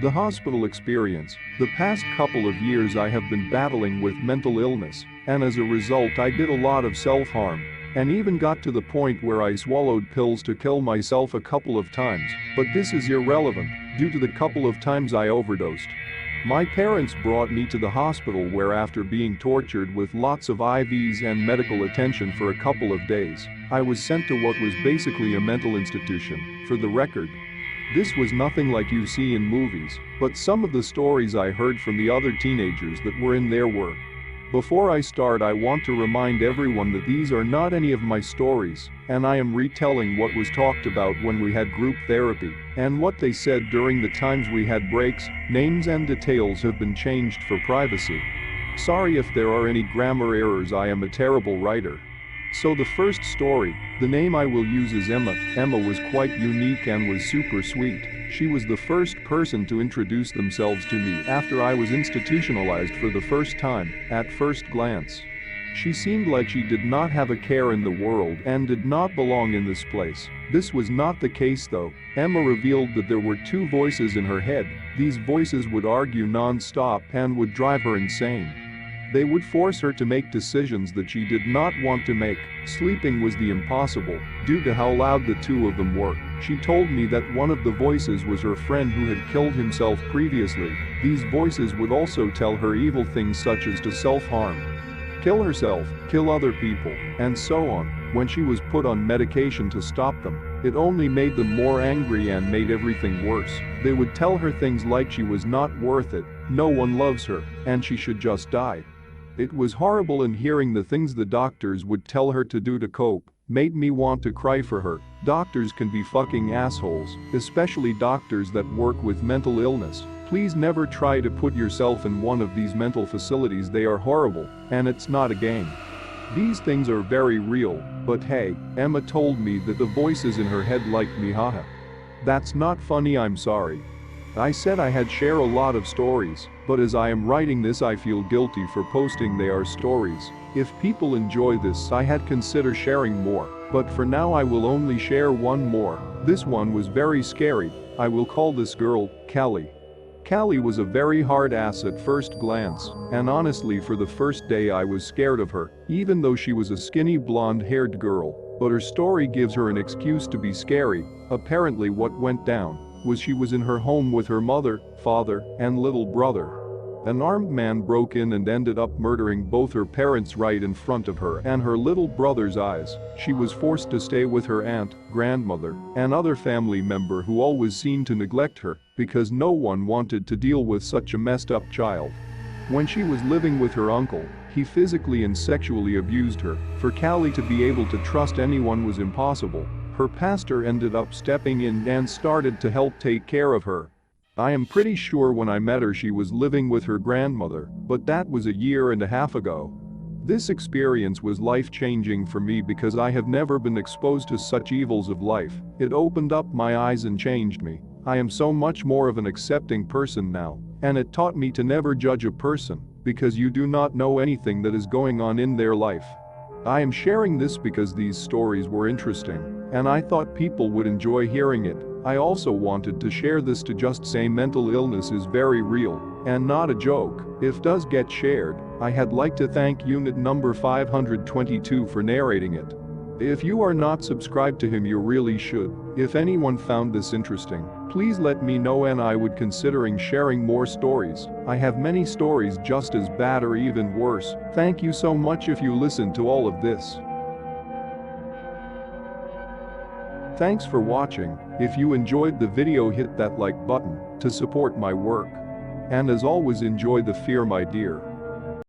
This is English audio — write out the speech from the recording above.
The hospital experience. The past couple of years I have been battling with mental illness, and as a result I did a lot of self-harm. And even got to the point where I swallowed pills to kill myself a couple of times, but this is irrelevant, due to the couple of times I overdosed. My parents brought me to the hospital where after being tortured with lots of IVs and medical attention for a couple of days, I was sent to what was basically a mental institution, for the record. This was nothing like you see in movies, but some of the stories I heard from the other teenagers that were in there were. Before I start, I want to remind everyone that these are not any of my stories, and I am retelling what was talked about when we had group therapy, and what they said during the times we had breaks. Names and details have been changed for privacy. Sorry if there are any grammar errors, I am a terrible writer. So the first story, the name I will use is Emma. Emma was quite unique and was super sweet. She was the first person to introduce themselves to me after I was institutionalized for the first time. At first glance, she seemed like she did not have a care in the world and did not belong in this place. This was not the case though. Emma revealed that there were two voices in her head. These voices would argue non-stop and would drive her insane. They would force her to make decisions that she did not want to make. Sleeping was the impossible, due to how loud the two of them were. She told me that one of the voices was her friend who had killed himself previously. These voices would also tell her evil things such as to self-harm, kill herself, kill other people, and so on. When she was put on medication to stop them, it only made them more angry and made everything worse. They would tell her things like she was not worth it, no one loves her, and she should just die. It was horrible, and hearing the things the doctors would tell her to do to cope made me want to cry for her. Doctors can be fucking assholes, especially doctors that work with mental illness. Please never try to put yourself in one of these mental facilities. They are horrible, and it's not a game. These things are very real, but hey, Emma told me that the voices in her head liked me, haha. That's not funny, I'm sorry. I said I had share a lot of stories, but as I am writing this I feel guilty for posting they are stories. If people enjoy this I had consider sharing more, but for now I will only share one more. This one was very scary. I will call this girl Callie. Callie was a very hard ass at first glance, and honestly for the first day I was scared of her, even though she was a skinny blonde-haired girl, but her story gives her an excuse to be scary. Apparently what went down was she was in her home with her mother, father, and little brother. An armed man broke in and ended up murdering both her parents right in front of her and her little brother's eyes. She was forced to stay with her aunt, grandmother, and other family member who always seemed to neglect her because no one wanted to deal with such a messed up child. When she was living with her uncle, he physically and sexually abused her. For Callie to be able to trust anyone was impossible. Her pastor ended up stepping in and started to help take care of her. I am pretty sure when I met her she was living with her grandmother, but that was a year and a half ago. This experience was life-changing for me because I have never been exposed to such evils of life. It opened up my eyes and changed me. I am so much more of an accepting person now, and it taught me to never judge a person, because you do not know anything that is going on in their life. I am sharing this because these stories were interesting, and I thought people would enjoy hearing it. I also wanted to share this to just say mental illness is very real, and not a joke. If does get shared, I had like to thank unit number 522 for narrating it. If you are not subscribed to him you really should. If anyone found this interesting, please let me know and I would considering sharing more stories. I have many stories just as bad or even worse. Thank you so much if you listened to all of this. Thanks for watching. If you enjoyed the video hit that like button to support my work. And as always enjoy the fear my dear.